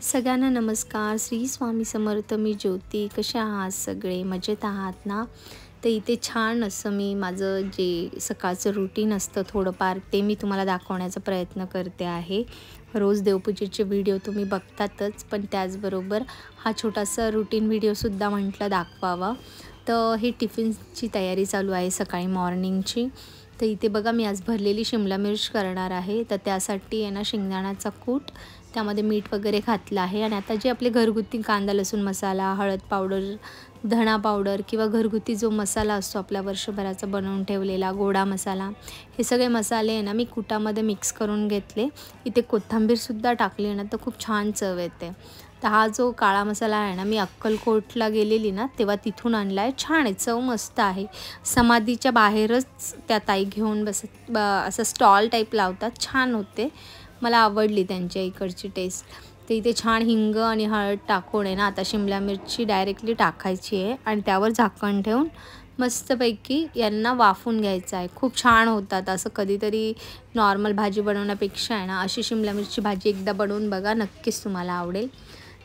सगळ्यांना नमस्कार. श्री स्वामी समर्थ. मी ज्योती. कसे आहात सगळे? मजेत आहात ना? तर इथे छान असं मी माझं जे सकाळचं रुटीन असतं थोडंफार ते मी तुम्हाला दाखवण्याचा प्रयत्न करते आहे. रोज देवपूजेचे व्हिडिओ तुम्ही बघतातच, पण त्याचबरोबर हा छोटासा रुटीन व्हिडिओसुद्धा म्हटलं दाखवावा. तर ही टिफिनची तयारी चालू आहे सकाळी मॉर्निंगची. तर इथे बघा मी आज भरलेली शिमला मिर्च करणार आहे. तर त्यासाठी आहे ना शेंगदाण्याचा कूट, त्यामध्ये मीठ वगैरे घातलं आहे आणि आता जे आपले घरगुती कांदा लसूण मसाला, हळद पावडर, धणा पावडर किंवा घरगुती जो मसाला असतो आपला वर्षभराचा बनवून ठेवलेला गोडा मसाला, हे सगळे मसाले आहे ना मी कुटामध्ये मिक्स करून घेतले. इथे कोथिंबीरसुद्धा टाकली ना तर खूप छान चव येते. तर हा जो काळा मसाला आहे ना मी अक्कलकोटला गेलेली ना तेव्हा तिथून आणला आहे. छान आहे, चव मस्त आहे. समाधीच्या बाहेरच त्या ताई घेऊन असं स्टॉल टाईप लावतात, छान होते. मला आवडली त्यांच्या इकडची टेस्ट. तर इथे छान हिंग आणि हळद टाकून आहे ना आता शिमला मिरची डायरेक्टली टाकायची आहे आणि त्यावर झाकण ठेवून मस्तपैकी यांना वाफून घ्यायचं आहे. खूप छान होतात. असं कधीतरी नॉर्मल भाजी बनवण्यापेक्षा आहे ना अशी शिमला मिरची भाजी एकदा बनवून बघा, नक्कीच तुम्हाला आवडेल.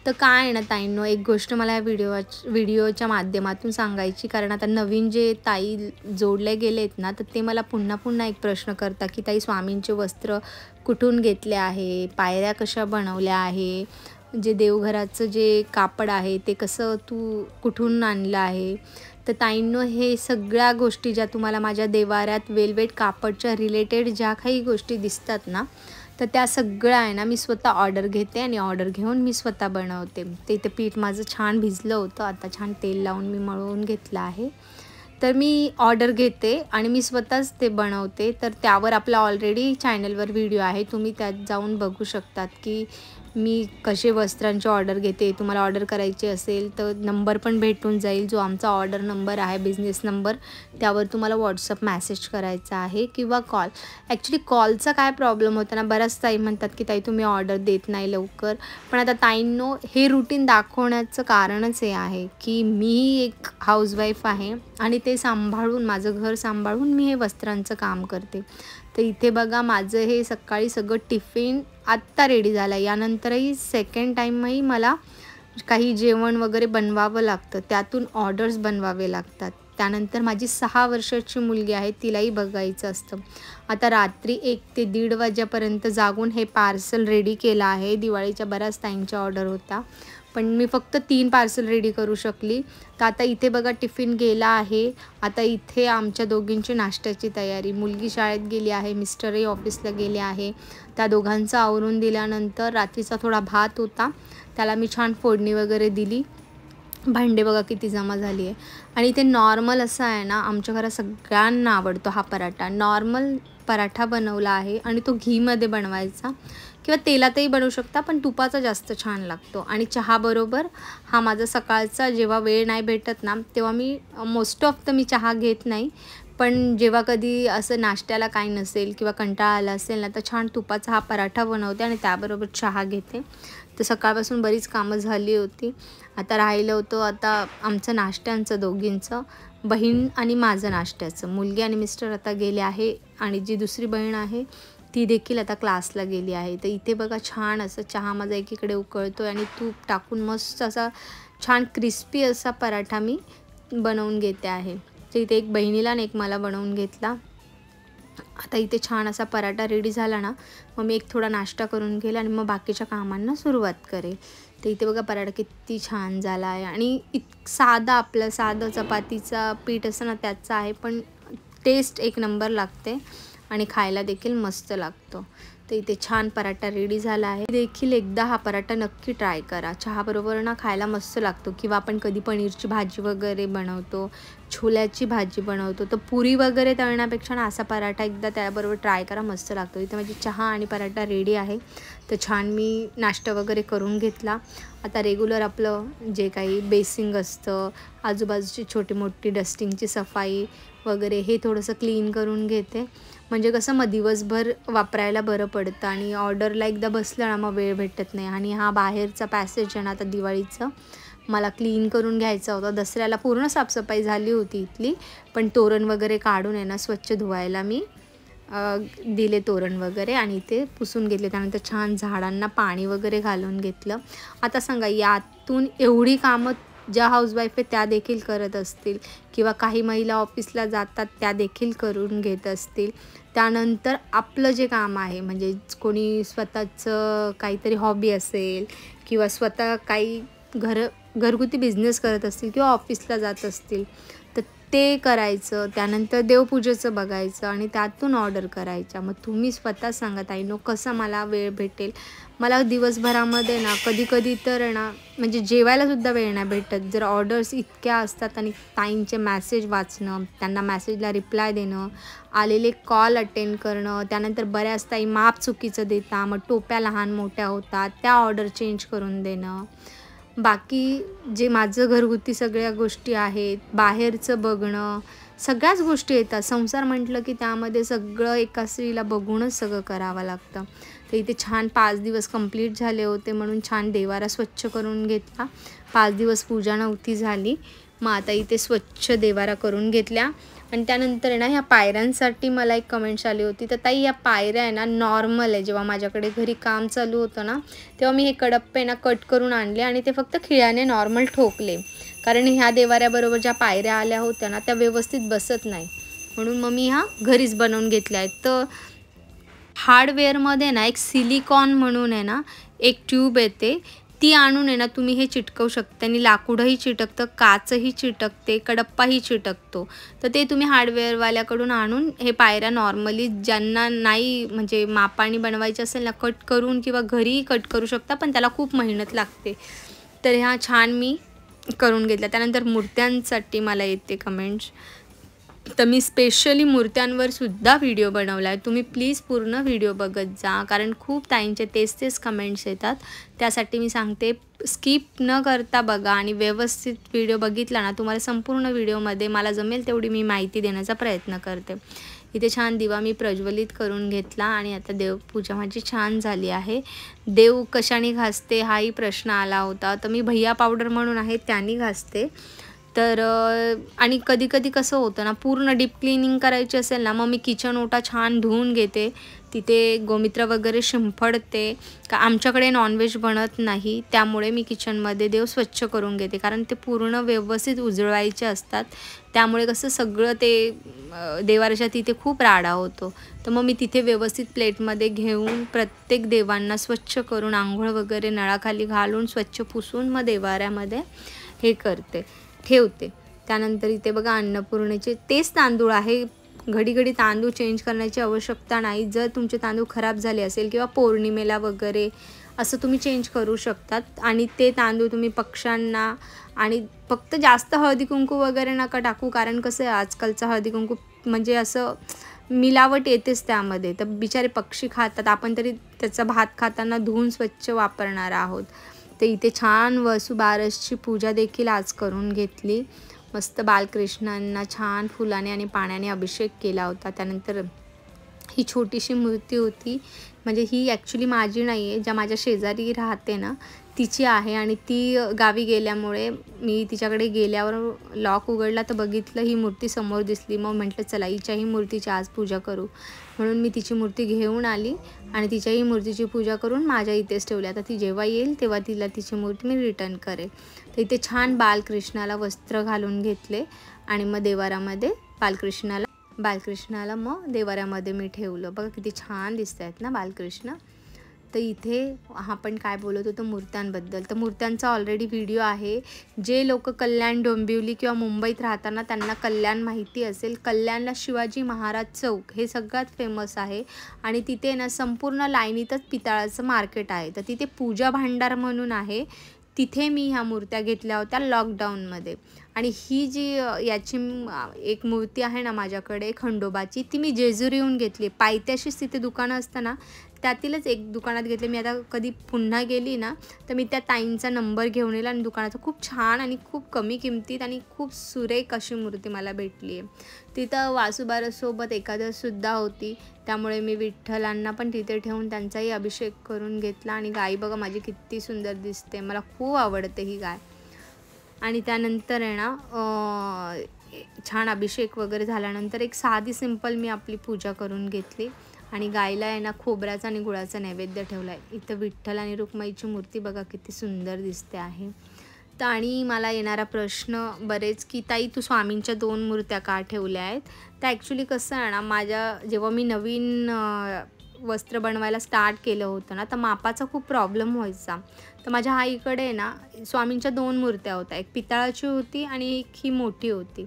तर काय आहे ना ताईंनो, एक गोष्ट मला या व्हिडिओच्या माध्यमातून सांगायची, कारण आता नवीन जे ताई जोडले गेले आहेत ना तर ते मला पुन्हा पुन्हा एक प्रश्न करतात की ताई स्वामींचे वस्त्र कुठून घेतले आहे, पायऱ्या कशा बनवल्या आहे, जे देवघराचं जे कापड आहे ते कसं तू कुठून आणलं आहे. तर ताईंनो, हे सगळ्या गोष्टी ज्या तुम्हाला माझ्या देवाऱ्यात वेलवेट कापडच्या रिलेटेड ज्या काही गोष्टी दिसतात ना तर त्या सगळ्या आहे ना मी स्वतः ऑर्डर घेते आणि ऑर्डर घेऊन मी स्वतः बनवते. ते इथे पीठ माझं छान भिजलं होतं, आता छान तेल लावून मी मळवून घेतलं आहे. तर मी ऑर्डर घेते आणि मी स्वतःच ते बनवते. तर त्यावर आपला ऑलरेडी चॅनलवर व्हिडिओ आहे, तुम्ही त्यात जाऊन बघू शकतात की मी कसे वस्त्रांची ऑर्डर घेते. तुम्हाला ऑर्डर करायची असेल तर नंबर पण भेटून जाईल, जो आमचा ऑर्डर नंबर आहे, बिझनेस नंबर. त्यावर तुम्हाला व्हॉट्सअप मॅसेज करायचा आहे किंवा कॉल. ॲक्च्युली कॉलचा काय प्रॉब्लेम होता ना, बऱ्याच ताई म्हणतात की ताई तुम्ही ऑर्डर देत नाही लवकर. पण आता ताईंनो, हे रुटीन दाखवण्याचं कारणच हे आहे की मी एक हाऊसवाईफ आहे आणि ते सांभाळून, माझं घर सांभाळून मी हे वस्त्रांचं काम करते. तर इथे बघा माझं हे सकाळी सगळं टिफिन आत्ता रेडी झालं आहे. यानंतरही सेकंड टाईमही मला काही जेवण वगैरे बनवावं लागतं, त्यातून ऑर्डर्स बनवावे लागतात. त्यानंतर माझी 6 वर्षाची मुलगी आहे, तिलाही बघायचं असतं. आता रात्री 1 ते 1:30 वाजेपर्यंत जागून हे पार्सल रेडी केलं आहे. दिवाळीच्या बऱ्याच ताईंच्या ऑर्डर होता, पण मी फक्त 3 पार्सल रेडी करू शकली. तर आता इथे बघा टिफिन गेला आहे. आता इथे आमच्या दोघींची नाश्त्याची तयारी. मुलगी शाळेत गेली आहे, मिस्टरही ऑफिसला गेले आहे. त्या दोघांचं आवरून दिल्यानंतर रात्रीचा थोडा भात होता, त्याला मी छान फोडणी वगैरे दिली. भांडे बघा किती जमा झाली आहे. आणि इथे नॉर्मल असं आहे ना, आमच्या घरात सगळ्यांना आवडतो हा पराठा. नॉर्मल पराठा बनवला आहे आणि तो घीमध्ये बनवायचा किंवा तेलातही बनवू शकता, पण तुपाचा जास्त छान लागतो. आणि चहाबरोबर हा माझा सकाळचा, जेव्हा वेळ नाही भेटत ना तेव्हा मी मोस्ट ऑफ तर मी चहा घेत नाही, पण जेव्हा कधी असं नाश्त्याला काही नसेल किंवा कंटाळा आला असेल ना तर छान तुपाचा हा पराठा बनवते आणि त्याबरोबर चहा घेते. तर सकाळपासून बरीच कामं झाली होती. आता राहिलं होतं आता आमचं नाश्त्यांचं दोघींचं, बहीण आणि माझं नाश्त्याचं. मुलगी आणि मिस्टर आता गेले आहे आणि जी दुसरी बहीण आहे ती देखील आता क्लासला गेली आहे. तर इथे बघा छान असं चहा माझा एकीकडे उकळतो आहे आणि तूप टाकून मस्त असा छान क्रिस्पी असा पराठा मी बनवून घेते आहे. तर इथे एक बहिणीला आणि एक मला बनवून घेतला. आता इथे छान असा पराठा रेडी झाला ना मग मी एक थोडा नाश्ता करून घेईल आणि मग बाकीच्या कामांना सुरुवात करेल. तर इथे बघा पराठा किती छान झाला आहे आणि साधा, आपलं साधं चपातीचा पीठ असं ना त्याचं आहे, पण टेस्ट एक नंबर लागते आणि खायला देखील मस्त लागतो. तर इथे छान पराठा रेडी झाला आहे. देखील एकदा हा पराठा नक्की ट्राय करा. चहाबरोबर ना खायला मस्त लागतो. किंवा आपण कधी पनीरची भाजी वगैरे बनवतो, छोल्याची भाजी बनवतो, तर पुरी वगैरे तळण्यापेक्षा ना असा पराठा एकदा त्याबरोबर ट्राय करा, मस्त लागतो. इथे माझी चहा आणि पराठा रेडी आहे. तर छान मी नाश्ता वगैरे करून घेतला. आता रेग्युलर आपलं जे काही बेसिंग असतं, आजूबाजूची छोटी मोठी डस्टिंगची सफाई वगैरे हे थोडंसं क्लीन करून घेते. म्हणजे कसं मग दिवसभर वापरायला बरं पडतं आणि ऑर्डरला एकदा बसलं ना मग वेळ भेटत नाही. आणि हा बाहेरचा पॅसेज आहे ना आता दिवाळीचं मला क्लीन करून घ्यायचा होता. दसऱ्याला पूर्ण साफसफाई झाली होती इथली, पण तोरण वगैरे काढून आहे ना स्वच्छ धुवायला मी दिले तोरण वगैरे आणि ते पुसून घेतले. त्यानंतर छान झाडांना पाणी वगैरे घालून घेतलं. आता सांगा यातून एवढी कामं ज्या हाऊसवाईफ आहे त्या देखील करत असतील किंवा काही महिला ऑफिसला जातात त्या देखील करून घेत असतील. त्यानंतर आपलं जे काम आहे म्हणजे कोणी स्वतःचं काहीतरी हॉबी असेल किंवा स्वतः काही घरगुती बिझनेस करत असतील किंवा ऑफिसला जात असतील तर ते करायचं. त्यानंतर देवपूजेचं बघायचं आणि त्यातून ऑर्डर करायच्या. मग तुम्ही स्वतः सांगा ताईंनो कसं मला वेळ भेटेल. मला दिवसभरामध्ये ना कधी तर ना म्हणजे जेवायलासुद्धा वेळ नाही भेटत. जर ऑर्डर्स इतक्या असतात आणि ताईंचे मेसेज वाचणं, त्यांना मेसेजला रिप्लाय देणं, आलेले कॉल अटेंड करणं, त्यानंतर बऱ्याच ताई माप चुकीचं देता, मग टोप्या लहान मोठ्या होतात, त्या ऑर्डर चेंज करून देणं. बाकी जे माझं घरगुती सगळ्या गोष्टी आहेत, बाहेरचं बघणं, सगळ्याच गोष्टी येतात. संसार म्हटलं की त्यामध्ये सगळं एका स्त्रीला बघूनच सगळं करावं लागतं. तर इथे छान 5 दिवस कंप्लीट झाले होते म्हणून छान देवारा स्वच्छ करून घेतला. 5 दिवस पूजा नव्हती झाली. मग आता इथे स्वच्छ देवारा करून घेतल्या. आणि त्यानंतर आहे ना ह्या पायऱ्यांसाठी मला एक कमेंट्स आली होती. तर ताई या पायऱ्या आहे ना नॉर्मल आहे. जेव्हा माझ्याकडे घरी काम चालू होतं ना तेव्हा मी हे कडप्पे ना कट करून आणले आणि ते फक्त खिळ्याने नॉर्मल ठोकले. कारण ह्या देवाऱ्याबरोबर ज्या पायऱ्या आल्या होत्या ना त्या व्यवस्थित बसत नाही. म्हणून मग मी ह्या घरीच बनवून घेतल्या आहेत. तर हार्डवेअरमध्ये ना एक सिलिकॉन म्हणून आहे ना एक ट्यूब येते. ती आणून आहे ना तुम्ही हे चिटकवू शकता आणि लाकूडही चिटकतं, काचही चिटकते, कडप्पाही चिटकतो. तर ते तुम्ही हार्डवेअरवाल्याकडून आणून हे पायऱ्या नॉर्मली ज्यांना नाही म्हणजे मापाने बनवायचे असेल ना कट करून किंवा घरीही कट करू शकता, पण त्याला खूप मेहनत लागते. तर ह्या छान मी करून घेतल्या. त्यानंतर मूर्त्यांसाठी मला येते कमेंट्स. तर मी स्पेशली मूर्त्यांवर सुद्धा व्हिडिओ बनवला आहे. तुम्ही प्लीज पूर्ण व्हिडिओ बघत जा कारण खूप ताईंचे तेच कमेंट्स येतात. त्यासाठी मी सांगते स्किप न करता बघा आणि व्यवस्थित व्हिडिओ बघितला ना तुम्हाला संपूर्ण व्हिडिओमध्ये मला जमेल तेवढी मी माहिती देण्याचा प्रयत्न करते. इथे छान दिवा मी प्रज्वलित करून घेतला आणि आता देवपूजा माझी छान झाली आहे. देव कशाने घासते हाही प्रश्न आला होता. तर मी भैया पावडर म्हणून आहे त्याने घासते. तर आणि कधी कसं होतं ना पूर्ण डीप क्लिनिंग करायची असेल ना मग मी किचन ओटा छान धुवून घेते. तिथे गोमित्र वगैरे शिंपडते. का आमच्याकडे नॉनव्हेज बनत नाही त्यामुळे मी किचनमध्ये देव स्वच्छ करून घेते. कारण ते पूर्ण व्यवस्थित उजळवायचे असतात. त्यामुळे कसं सगळं ते देवाऱ्याच्या तिथे खूप राडा होतो. तर मग मी तिथे व्यवस्थित प्लेटमध्ये घेऊन प्रत्येक देवांना स्वच्छ करून आंघोळ वगैरे नळाखाली घालून स्वच्छ पुसून मग देवाऱ्यामध्ये हे करते ठेवते. त्यानंतर इथे बघा अन्नपूर्णेचे तेच तांदूळ आहे. घडी तांदूळ चेंज करण्याची आवश्यकता नाही. जर तुमचे तांदूळ खराब झाले असेल किंवा पौर्णिमेला वगैरे असं तुम्ही चेंज करू शकतात. आणि ते तांदूळ तुम्ही पक्ष्यांना आणि फक्त जास्त हळदी कुंकू वगैरे नका टाकू कारण कसं आहे आजकालचं हळदी कुंकू म्हणजे असं मिलावट येतेच त्यामध्ये. तर बिचारे पक्षी खातात. आपण तरी त्याचा भात खाताना धुवून स्वच्छ वापरणार आहोत. तर इथे छान वसुबारसची पूजा देखील आज करून घेतली. मस्त बालकृष्णांना छान फुलाने आणि पाण्याने अभिषेक केला होता. त्यानंतर ही छोटीशी मूर्ती होती म्हणजे ही ॲक्च्युली माझी नाही आहे. ज्या माझ्या शेजारी राहते ना तिची आहे आणि ती गावी गेल्यामुळे मी तिच्याकडे गेल्यावर लॉक उघडला तर बघितलं ही मूर्ती समोर दिसली. मग म्हटलं चला हिच्याही मूर्तीची आज पूजा करू म्हणून मी तिची मूर्ती घेऊन आली आणि तिच्याही मूर्तीची पूजा करून माझ्या इथेच ठेवली. आता ती जेव्हा येईल तेव्हा तिला तिची मूर्ती मी रिटर्न करेल. तर इथे छान बालकृष्णाला वस्त्र घालून घेतले आणि मग देवारामध्ये बालकृष्णाला मग देवाऱ्यामध्ये मी ठेवलं. बघा किती छान दिसत आहेत ना बालकृष्ण. तर इथे आपण काय बोलत होतो मूर्त्यांबद्दल. तर मूर्त्यांचा ऑलरेडी व्हिडिओ आहे. जे लोक कल्याण डोंबिवली किंवा मुंबईत राहताना त्यांना कल्याण माहिती असेल. कल्याणला शिवाजी महाराज चौक हे सगळ्यात फेमस आहे आणि तिथे ना संपूर्ण लाईनीतच पितळाचं मार्केट आहे. तर तिथे पूजा भांडार म्हणून आहे. तिथे मी ह्या मूर्त्या घेतल्या होत्या लॉकडाऊनमध्ये. आणि ही जी याची एक मूर्ती आहे ना माझ्याकडे खंडोबाची ती मी जेजुरीहून घेतली. पायथ्याशीच तिथे दुकानं असतं ना त्यातीलच एक दुकानात घेतले. मी आता कधी पुन्हा गेली ना तर मी त्या ताईंचा नंबर घेऊन येईल आणि दुकानाचं खूप छान आणि खूप कमी किमतीत आणि खूप सुरेख अशी मूर्ती मला भेटली आहे. तिथं वासुबारससोबत एकादशसुद्धा होती त्यामुळे मी विठ्ठलांना पण तिथे ठेवून त्यांचाही अभिषेक करून घेतला. आणि गाय बघा माझी किती सुंदर दिसते. मला खूप आवडते ही गाय. आणि त्यानंतर आहे ना छान अभिषेक वगैरे झाल्यानंतर एक साधी सिंपल मी आपली पूजा करून घेतली आणि गाईला आहे ना खोबऱ्याचा आणि गुळाचा नैवेद्य ठेवला आहे. इथं विठ्ठल आणि रुक्माईची मूर्ती बघा किती सुंदर दिसते आहे. तर आणि मला येणारा प्रश्न बरेच की ताई तू स्वामींच्या 2 मूर्त्या का ठेवल्या आहेत. तर ॲक्च्युली कसं आहे ना, जेव्हा मी नवीन वस्त्र बनवायला स्टार्ट केलं होतं ना, तर मापाचा खूप प्रॉब्लेम व्हायचा. तर माझ्या आईकडे आहे ना स्वामींच्या 2 मूर्त्या होत्या. एक पितळाची होती आणि एक ही मोठी होती.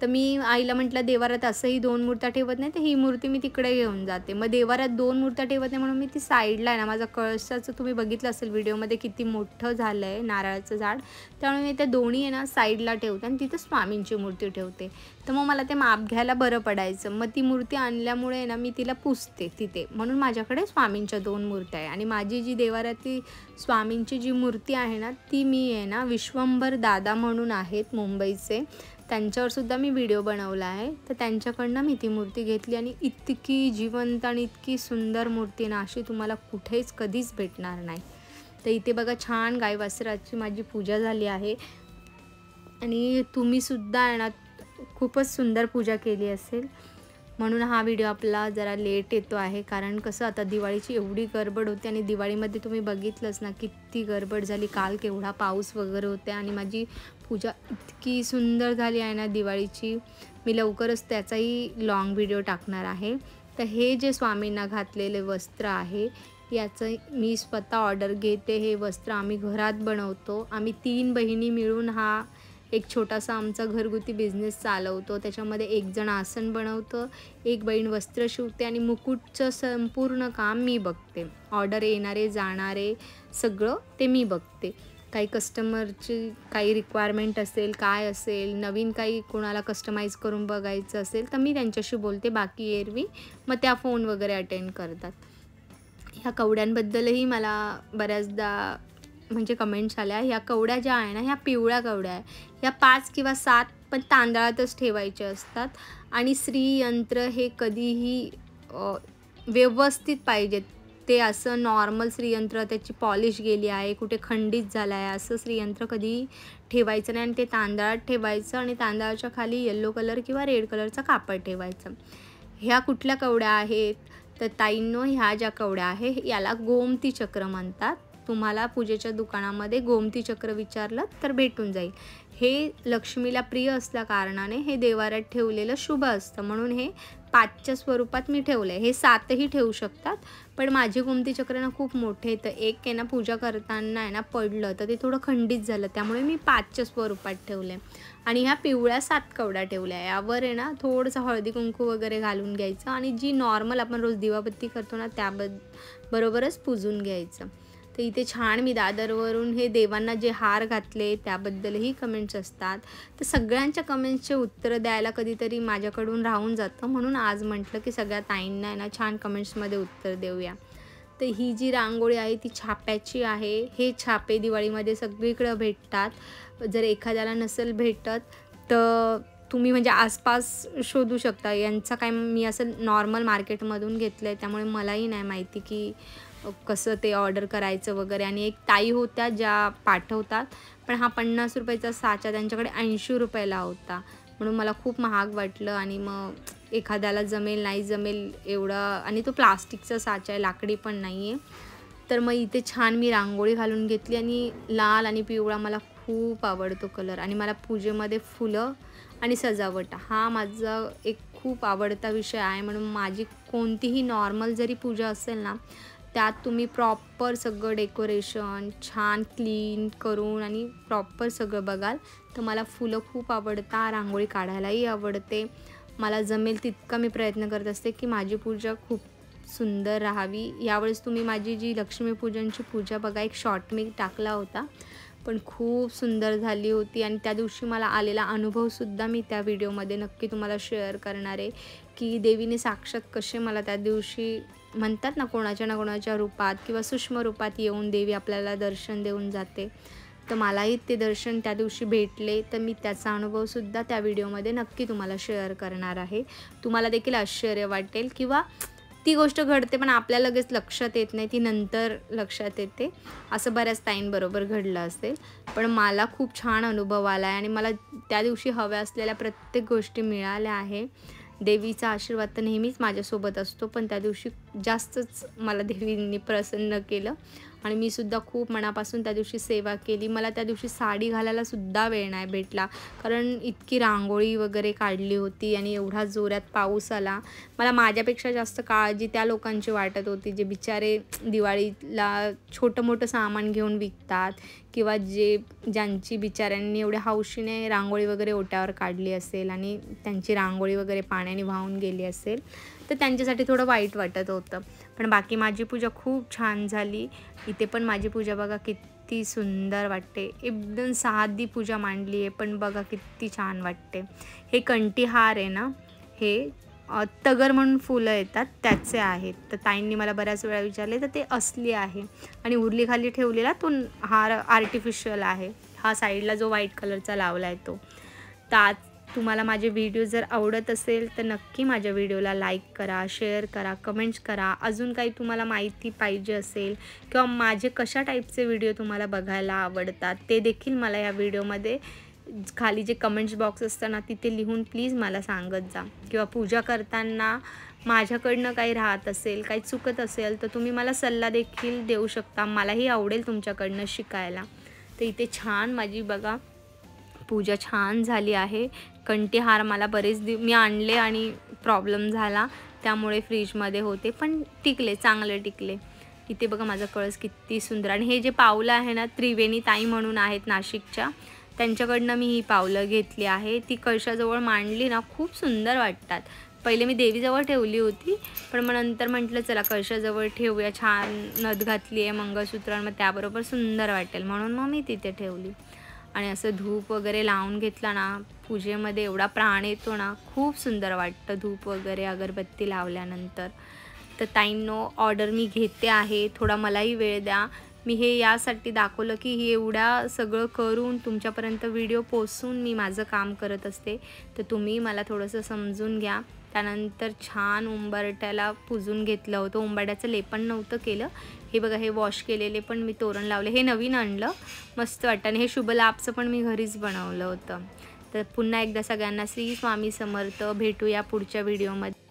तर मी आईला म्हटलं देवारात असंही 2 मूर्त्या ठेवत नाही, तर ही मूर्ती मी तिकडे घेऊन जाते. मग देवारात 2 मूर्त्या ठेवत नाही म्हणून मी ती साईडला आहे ना, माझा कळसाचं तुम्ही बघितलं असेल व्हिडिओमध्ये किती मोठं झालं आहे नारळाचं झाड, त्यामुळे मी त्या दोन्ही आहे ना साईडला ठेवते आणि तिथं स्वामींची मूर्ती ठेवते. तर मग मला ते माप घ्यायला बरं पडायचं. मग ती मूर्ती आणल्यामुळे ना मी तिला पुजते तिथे, म्हणून माझ्याकडे स्वामींच्या 2 मूर्त्या आहे. आणि माझी जी देवारातली स्वामींची जी मूर्ती आहे ना, ती मी आहे ना विश्वंभर दादा म्हणून आहेत मुंबईचे, त्यांच्यावरसुद्धा मी व्हिडिओ बनवला आहे. तर त्यांच्याकडनं मी ती मूर्ती घेतली आणि इतकी जिवंत आणि इतकी सुंदर मूर्ती ना अशी तुम्हाला कुठेच कधीच भेटणार नाही. तर इथे बघा छान गाय वासराची माझी पूजा झाली आहे आणि तुम्हीसुद्धा आहे ना खूपच सुंदर पूजा केली असेल. म्हणून हा व्हिडिओ आपला जरा लेट येतो आहे, कारण कसं आता दिवाळीची एवढी गडबड होते आणि दिवाळीमध्ये तुम्ही बघितलंच ना किती गडबड झाली. काल केवढा पाऊस वगैरे होते आणि माझी पूजा इतकी सुंदर झाली आहे ना दिवाळीची. मी लवकरच त्याचाही लॉंग व्हिडिओ टाकणार आहे. तर हे जे स्वामींना घातलेले वस्त्र आहे याचं मी स्वतः ऑर्डर घेते. हे वस्त्र आम्ही घरात बनवतो. आम्ही 3 बहिणी मिळून हा एक छोटासा आमचा घरगुती बिझनेस चालवतो. त्याच्यामध्ये एक जण आसन बनवतं, एक बहीण वस्त्र शिवते आणि मुकुटचं संपूर्ण काम मी बघते. ऑर्डर येणारे जाणारे सगळं ते मी बघते. काही कस्टमरची काही रिक्वायरमेंट असेल, काय असेल, नवीन काही कोणाला कस्टमाइज करून बघायचं असेल तर मी त्यांच्याशी बोलते. बाकी एरवी मग त्या फोन वगैरे अटेंड करतात. ह्या कवड्यांबद्दलही मला बऱ्याचदा म्हणजे कमेंट्स आल्या. ह्या कवड्या ज्या आहे ना ह्या पिवळ्या कवड्या आहे. ह्या 5 किंवा 7 पण तांदळातच ठेवायचे असतात आणि श्रीयंत्र हे कधीही व्यवस्थित पाहिजेत. ते असं नॉर्मल श्रीयंत्र त्याची पॉलिश गेली आहे, कुठे खंडित झालं आहे असं श्रीयंत्र कधीही ठेवायचं नाही आणि ते तांदळात ठेवायचं आणि तांदळाच्या खाली येलो कलर किंवा रेड कलरचं कापड ठेवायचं. ह्या कुठल्या कवड्या आहेत तर ताईंनो, ह्या ज्या कवड्या आहे याला गोमती चक्र म्हणतात. तुम्हाला पूजेच्या दुकानामध्ये गोमती चक्र विचारलं तर भेटून जाईल. हे लक्ष्मीला प्रिय असल्या कारणाने हे देवाऱ्यात ठेवलेलं शुभ असतं, म्हणून हे 5च्या स्वरूपात मी ठेवलं आहे. हे 7ही ठेवू शकतात, पण माझे गोमती चक्र ना खूप मोठे तर एक आहे ना पूजा करताना आहे ना पडलं तर ते थोडं खंडित झालं, त्यामुळे मी 5च्या स्वरूपात ठेवलं आहे. आणि ह्या पिवळ्या 7 कवड्या ठेवल्या. यावर आहे ना थोडंसं हळदी कुंकू वगैरे घालून घ्यायचं आणि जी नॉर्मल आपण रोज दिवाबत्ती करतो ना बरोबरच पूजून घ्यायचं. तर इथे छान मी दादरवरून हे देवांना जे हार घातले त्याबद्दलही कमेंट्स असतात. तर सगळ्यांच्या कमेंट्सचे उत्तर द्यायला कधीतरी माझ्याकडून राहून जातं, म्हणून आज म्हटलं की सगळ्या ताईंना आहे ना छान कमेंट्समध्ये उत्तर देऊया. तर ही जी रांगोळी आहे ती छाप्याची आहे. हे छापे दिवाळीमध्ये सगळीकडे भेटतात. जर एखाद्याला नसेल भेटत तर तुम्ही म्हणजे आसपास शोधू शकता. यांचा काय मी असं नॉर्मल मार्केटमधून घेतलं आहे, त्यामुळे मलाही नाही माहिती की कसं ते ऑर्डर करायचं वगैरे. आणि एक ताई होत्या ज्या पाठवतात, पण हा 50 रुपयाचा साचा त्यांच्याकडे 80 रुपयाला होता, म्हणून मला खूप महाग वाटलं. आणि मग एखाद्याला जमेल नाही जमेल एवढं, आणि तो प्लास्टिकचा साचा आहे, लाकडी पण नाही आहे. तर मग इथे छान मी रांगोळी घालून घेतली आणि लाल आणि पिवळा मला खूप आवडतो कलर. आणि मला पूजेमध्ये फुलं आणि सजावट हा माझा एक खूप आवडता विषय आहे, म्हणून माझी कोणतीही नॉर्मल जरी पूजा असेल ना त्यात तुम्ही प्रॉपर सगळं डेकोरेशन छान क्लीन करून आणि प्रॉपर सगळं बघाल तर मला फुलं खूप आवडतात. रांगोळी काढायलाही आवडते. मला जमेल तितका मी प्रयत्न करत असते की माझी पूजा खूप सुंदर राहावी. यावेळेस तुम्ही माझी जी लक्ष्मीपूजनची पूजा बघा, एक शॉर्ट मी टाकला होता, पण खूप सुंदर झाली होती. आणि त्या दिवशी मला आलेला अनुभवसुद्धा मी त्या व्हिडिओमध्ये नक्की तुम्हाला शेअर करणार आहे की देवीने साक्षात कसे मला त्या दिवशी म्हणतात ना कोणाच्या ना कोणाच्या रूपात किंवा सूक्ष्म रूपात येऊन देवी आपल्याला दर्शन देऊन जाते. तर मलाही ते दर्शन त्या दिवशी भेटले, तर मी त्याचा अनुभवसुद्धा त्या व्हिडिओमध्ये नक्की तुम्हाला शेअर करणार आहे. तुम्हाला देखील आश्चर्य वाटेल किंवा ती गोष्ट घडते पण आपल्या लगेच लक्षात येत नाही, ती नंतर लक्षात येते. असं बऱ्याच ताईंबरोबर घडलं असेल. पण मला खूप छान अनुभव आला आहे आणि मला त्या दिवशी हव्या असलेल्या प्रत्येक गोष्टी मिळाल्या आहे. देवीचा आशीर्वाद तर नेहमीच माझ्यासोबत असतो, पण त्या दिवशी जास्तच मला देवींनी प्रसन्न केलं आणि मी सुद्धा खूप मनापासून त्या दिवशी सेवा केली. मला त्या दिवशी साडी घालायला सुद्धा वेळ नाही भेटला, कारण इतकी रांगोळी वगैरे काढली होती आणि एवढा जोरात पाऊस आला. मला माझ्यापेक्षा जास्त काळजी त्या लोकांची वाटत होती, जे बिचारे दिवाळीला छोटं-मोठं सामान घेऊन विकतात किंवा ज्यांची बिचाऱ्यांनी एवढ्या हौशीने रांगोळी वगैरे ओट्यावर काढली असेल आणि त्यांची रांगोळी वगैरे पाण्याने वाहून गेली असेल, तर त्यांच्यासाठी थोडं वाईट वाटत होतं. पण बाकी माझी पूजा खूप छान झाली. इथे पण माझी पूजा बघा किती सुंदर वाटते. एकदम साधी पूजा मांडली आहे, पण बघा किती छान वाटते. हे कंठीहार आहे ना, हे तगर म्हणून फुलं येतात त्याचे आहेत. तर ताईंनी मला बऱ्याच वेळा विचारले, तर ते असली आहे आणि उरलीखाली ठेवलेला तो हार आर्टिफिशियल आहे. हा साईडला जो व्हाईट कलरचा लावला आहे तो. तर आज तुम्हाला माझे व्हिडिओ जर आवडत असेल तर नक्की माझ्या व्हिडिओला लाईक करा, शेअर करा, कमेंट्स करा. अजून काही तुम्हाला माहिती पाहिजे असेल किंवा माझे कशा टाईपचे व्हिडिओ तुम्हाला बघायला आवडतात ते देखील मला या व्हिडिओमध्ये खाली जे कमेंट्स बॉक्स असतं ना, तिथे लिहून प्लीज मला सांगत जा. किंवा पूजा करताना माझ्याकडनं काही राहत असेल, काही चुकत असेल, तर तुम्ही मला सल्ला देखील देऊ शकता. मलाही आवडेल तुमच्याकडनं शिकायला. तर इथे छान माझी बघा पूजा छान झाली आहे. कंठीहार मला बरेच मी आणले आणि प्रॉब्लेम झाला, त्यामुळे फ्रीजमध्ये होते, पण टिकले, चांगले टिकले. इथे बघा माझा कळस किती सुंदर. आणि हे जे पावलं आहे ना, त्रिवेणी ताई म्हणून आहेत नाशिकच्या, त्यांच्याकडनं मी ही पावलं घेतली आहे. ती कळशाजवळ मांडली ना, खूप सुंदर वाटतात. पहिले मी देवीजवळ ठेवली होती, पण मग नंतर म्हटलं चला कळशाजवळ ठेवूया. छान नथ घातली आहे, मंगळसूत्र, मग त्याबरोबर सुंदर वाटेल म्हणून मग मी तिथे ठेवली. आणि असं धूप वगैरे लावून घेतला ना, पूजेमध्ये एवढा प्राण येतो ना, खूप सुंदर वाटतं धूप वगैरे अगरबत्ती लावल्यानंतर. तर ताईंनो, ऑर्डर मी घेते आहे, थोडा मलाही वेळ द्या. मी हे यासाठी दाखवलं की हे एवढा सगळं करून तुमच्यापर्यंत व्हिडिओ पोचवून मी माझं काम करत असते, तर तुम्ही मला थोडंसं समजून घ्या. त्यानंतर छान उंबरट्याला पुजून घेतलं होतं. उंबरट्याचं लेपन नव्हतं केलं. हे बघा, हे वॉश केलेले पण मी तोरण लावले. हे नवीन आणलं, मस्त वाटतं. आणि हे शुभलाभचं पण मी घरीच बनवलं होतं. तर पुन्हा एकदा सगळ्यांना श्री स्वामी समर्थ. भेटूया पुढच्या व्हिडिओमध्ये.